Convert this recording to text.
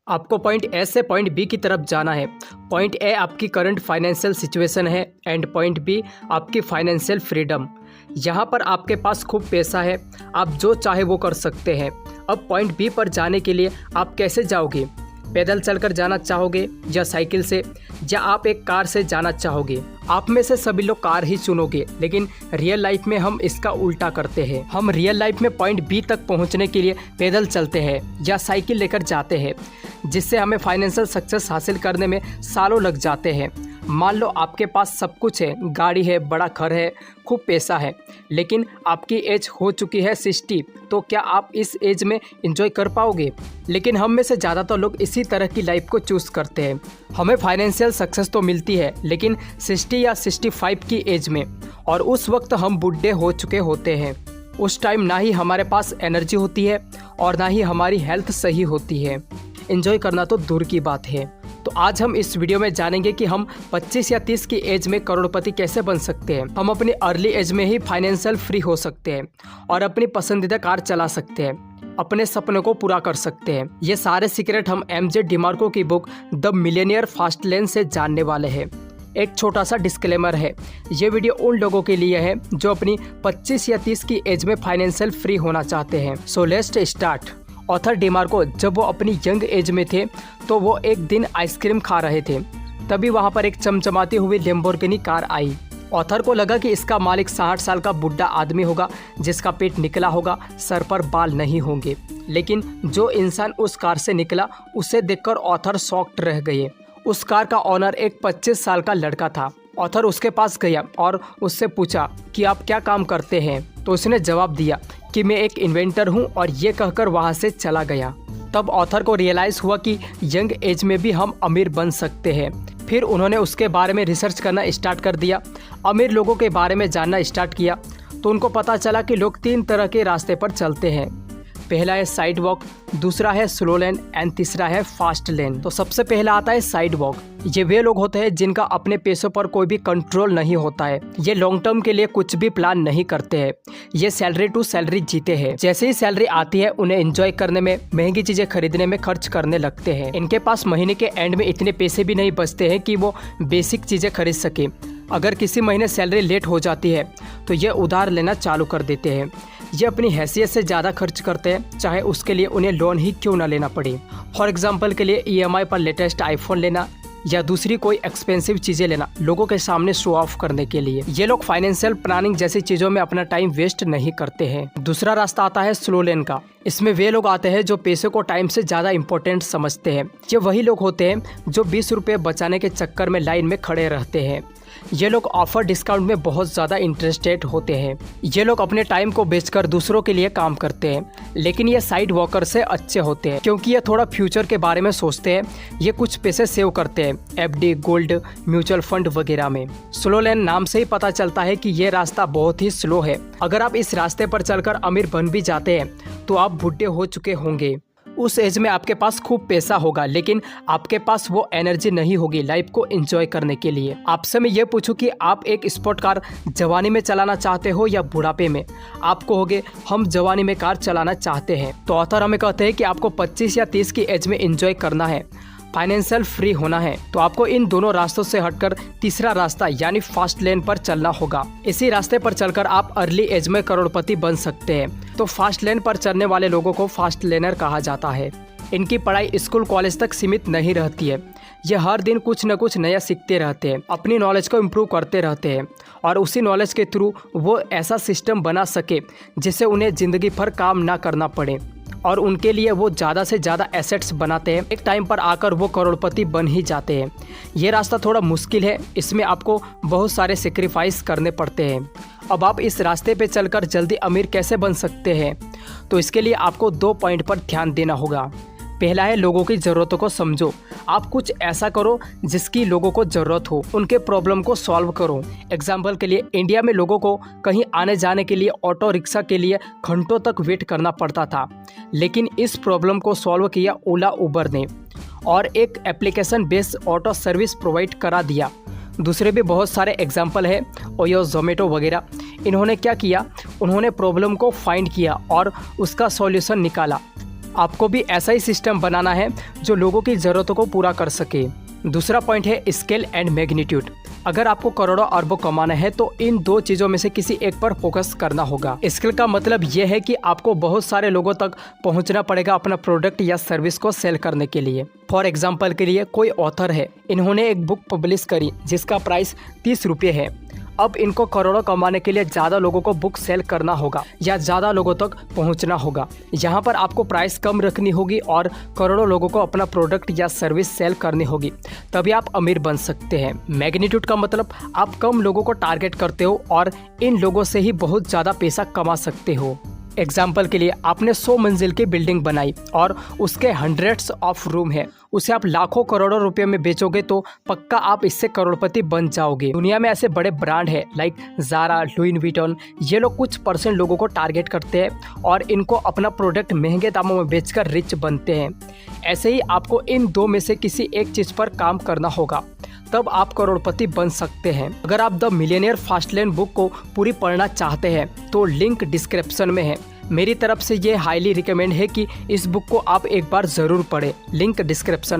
आपको point A से point B की तरफ जाना है। पॉइंट ए आपकी करंट फाइनेंशियल सिचुएशन है एंड पॉइंट बी आपकी फाइनेंशियल फ्रीडम। यहाँ पर आपके पास खूब पैसा है, आप जो चाहे वो कर सकते हैं। अब पॉइंट बी पर जाने के लिए आप कैसे जाओगे? पैदल चलकर जाना चाहोगे या साइकिल से, या आप एक कार से जाना चाहोगे? आप में से सभी लोग कार ही चुनोगे, लेकिन रियल लाइफ में हम इसका उल्टा करते हैं। हम रियल लाइफ में पॉइंट बी तक पहुंचने के लिए पैदल चलते हैं या साइकिल लेकर जाते हैं, जिससे हमें फाइनेंशियल सक्सेस हासिल करने में सालों लग जाते हैं। मान लो आपके पास सब कुछ है, गाड़ी है, बड़ा घर है, खूब पैसा है, लेकिन आपकी एज हो चुकी है 60, तो क्या आप इस एज में एंजॉय कर पाओगे? लेकिन हम में से ज़्यादातर लोग इसी तरह की लाइफ को चूज़ करते हैं। हमें फाइनेंशियल सक्सेस तो मिलती है, लेकिन 60 या 65 की एज में, और उस वक्त हम बूढ़े हो चुके होते हैं। उस टाइम ना ही हमारे पास एनर्जी होती है और ना ही हमारी हेल्थ सही होती है। एंजॉय करना तो दूर की बात है। तो आज हम इस वीडियो में जानेंगे कि हम 25 या 30 की एज में करोड़पति कैसे बन सकते हैं। हम अपनी अर्ली एज में ही फाइनेंशियल फ्री हो सकते हैं और अपनी पसंदीदा कार चला सकते हैं, अपने सपनों को पूरा कर सकते हैं। ये सारे सीक्रेट हम एमजे डिमार्को की book the millionaire fast lane से जानने वाले हैं। एक छोटा सा डिस्क्लेमर है, ये वीडियो उन लोगों के लिए है जो अपनी 25 या 30 की एज में फाइनेंशियल फ्री होना चाहते हैं। So let's start. Author DeMarco जब वो अपनी यंग एज में थे तो वो एक दिन आइसक्रीम खा रहे थे, तभी वहाँ पर एक चमचमाती हुई लैम्बोर्गिनी कार आई। ऑथर को लगा कि इसका मालिक 60 साल का बुढ़ा आदमी होगा जिसका पेट निकला होगा, सर पर बाल नहीं होंगे। लेकिन जो इंसान उस कार से निकला उसे देखकर ऑथर शॉक्ड रह गए। उस कार का ऑनर एक 25 साल का लड़का था। ऑथर उसके पास गया और उससे पूछा कि आप क्या काम करते हैं? तो उसने जवाब दिया कि मैं एक इन्वेंटर हूं, और ये कहकर वहां से चला गया। तब ऑथर को रियलाइज़ हुआ कि यंग एज में भी हम अमीर बन सकते हैं। फिर उन्होंने उसके बारे में रिसर्च करना स्टार्ट कर दिया, अमीर लोगों के बारे में जानना स्टार्ट किया। तो उनको पता चला कि लोग 3 तरह के रास्ते पर चलते हैं। पहला है साइड वॉक, दूसरा है स्लो लेन एंड तीसरा है फास्ट लेन। तो सबसे पहला आता है साइड वॉक। ये वे लोग होते हैं जिनका अपने पैसों पर कोई भी कंट्रोल नहीं होता है। ये लॉन्ग टर्म के लिए कुछ भी प्लान नहीं करते हैं। ये सैलरी टू सैलरी जीते हैं। जैसे ही सैलरी आती है उन्हें एंजॉय करने में, महंगी चीजें खरीदने में खर्च करने लगते हैं। इनके पास महीने के एंड में इतने पैसे भी नहीं बचते हैं कि वो बेसिक चीजें खरीद सके। अगर किसी महीने सैलरी लेट हो जाती है तो ये उधार लेना चालू कर देते हैं। ये अपनी हैसियत से ज़्यादा खर्च करते हैं, चाहे उसके लिए उन्हें लोन ही क्यों ना लेना पड़े। फॉर एग्जांपल के लिए EMI पर लेटेस्ट आईफोन लेना या दूसरी कोई एक्सपेंसिव चीज़ें लेना, लोगों के सामने शो ऑफ करने के लिए। ये लोग फाइनेंशियल प्लानिंग जैसी चीज़ों में अपना टाइम वेस्ट नहीं करते हैं। दूसरा रास्ता आता है स्लो लेन का। इसमें वे लोग आते हैं जो पैसे को टाइम से ज़्यादा इम्पोर्टेंट समझते हैं। ये वही लोग होते हैं जो 20 रुपये बचाने के चक्कर में लाइन में खड़े रहते हैं। ये लोग ऑफर डिस्काउंट में बहुत ज़्यादा इंटरेस्टेड होते हैं। ये लोग अपने टाइम को बेचकर दूसरों के लिए काम करते हैं। लेकिन ये साइड वॉकर से अच्छे होते हैं, क्योंकि ये थोड़ा फ्यूचर के बारे में सोचते हैं। ये कुछ पैसे सेव करते हैं FD, गोल्ड, म्यूचुअल फंड वगैरह में। स्लो लेन नाम से ही पता चलता है कि ये रास्ता बहुत ही स्लो है। अगर आप इस रास्ते पर चलकर अमीर बन भी जाते हैं तो आप बूढ़े हो चुके होंगे। उस एज में आपके पास खूब पैसा होगा, लेकिन आपके पास वो एनर्जी नहीं होगी लाइफ को एंजॉय करने के लिए। आपसे मैं ये पूछूं कि आप एक स्पोर्ट कार जवानी में चलाना चाहते हो या बुढ़ापे में? आप कहोगे हम जवानी में कार चलाना चाहते हैं। तो ऑथर हमें कहते हैं कि आपको 25 या 30 की एज में एंजॉय करना है, फाइनेंशियल फ्री होना है, तो आपको इन दोनों रास्तों से हटकर तीसरा रास्ता यानी फास्ट लेन पर चलना होगा। इसी रास्ते पर चलकर आप अर्ली एज में करोड़पति बन सकते हैं। तो फास्ट लेन पर चलने वाले लोगों को फास्ट लेनर कहा जाता है। इनकी पढ़ाई स्कूल कॉलेज तक सीमित नहीं रहती है। ये हर दिन कुछ न कुछ नया सीखते रहते हैं, अपनी नॉलेज को इम्प्रूव करते रहते हैं, और उसी नॉलेज के थ्रू वो ऐसा सिस्टम बना सके जिससे उन्हें ज़िंदगी भर काम ना करना पड़े, और उनके लिए वो ज़्यादा से ज़्यादा एसेट्स बनाते हैं। एक टाइम पर आकर वो करोड़पति बन ही जाते हैं। ये रास्ता थोड़ा मुश्किल है, इसमें आपको बहुत सारे सेक्रीफाइस करने पड़ते हैं। अब आप इस रास्ते पे चलकर जल्दी अमीर कैसे बन सकते हैं? तो इसके लिए आपको 2 पॉइंट पर ध्यान देना होगा। पहला है लोगों की ज़रूरतों को समझो। आप कुछ ऐसा करो जिसकी लोगों को ज़रूरत हो, उनके प्रॉब्लम को सॉल्व करो। एग्जाम्पल के लिए इंडिया में लोगों को कहीं आने जाने के लिए ऑटो रिक्शा के लिए घंटों तक वेट करना पड़ता था, लेकिन इस प्रॉब्लम को सॉल्व किया ओला उबर ने, और एक application based auto service provide करा दिया। दूसरे भी बहुत सारे एग्जाम्पल है, ओयो, जोमेटो वगैरह। इन्होंने क्या किया, उन्होंने प्रॉब्लम को फाइंड किया और उसका सॉल्यूशन निकाला। आपको भी ऐसा ही सिस्टम बनाना है जो लोगों की ज़रूरतों को पूरा कर सके। दूसरा पॉइंट है स्केल एंड मैग्नीट्यूड। अगर आपको करोड़ों अरबों कमाना है तो इन दो चीज़ों में से किसी एक पर फोकस करना होगा। स्केल का मतलब यह है कि आपको बहुत सारे लोगों तक पहुंचना पड़ेगा अपना प्रोडक्ट या सर्विस को सेल करने के लिए। फॉर एग्जाम्पल के लिए कोई ऑथर है, इन्होंने एक बुक पब्लिश करी जिसका प्राइस 30 रुपये है। अब इनको करोड़ों कमाने के लिए ज़्यादा लोगों को बुक सेल करना होगा या ज़्यादा लोगों तक पहुंचना होगा। यहाँ पर आपको प्राइस कम रखनी होगी और करोड़ों लोगों को अपना प्रोडक्ट या सर्विस सेल करनी होगी, तभी आप अमीर बन सकते हैं। मैग्नीट्यूड का मतलब आप कम लोगों को टारगेट करते हो और इन लोगों से ही बहुत ज़्यादा पैसा कमा सकते हो। एग्जाम्पल के लिए आपने 100 मंजिल की बिल्डिंग बनाई और उसके हंड्रेड्स ऑफ रूम है, उसे आप लाखों करोड़ों रुपए में बेचोगे तो पक्का आप इससे करोड़पति बन जाओगे। दुनिया में ऐसे बड़े ब्रांड है लाइक ज़ारा, लुई विटॉन, ये लोग कुछ % लोगों को टारगेट करते हैं और इनको अपना प्रोडक्ट महंगे दामों में बेचकर रिच बनते हैं। ऐसे ही आपको इन दो में से किसी एक चीज़ पर काम करना होगा, तब आप करोड़पति बन सकते हैं। अगर आप द मिलियनेयर फास्टलेन बुक को पूरी पढ़ना चाहते हैं तो लिंक डिस्क्रिप्शन में है। मेरी तरफ से ये हाईली रिकमेंड है कि इस बुक को आप एक बार ज़रूर पढ़ें। Link description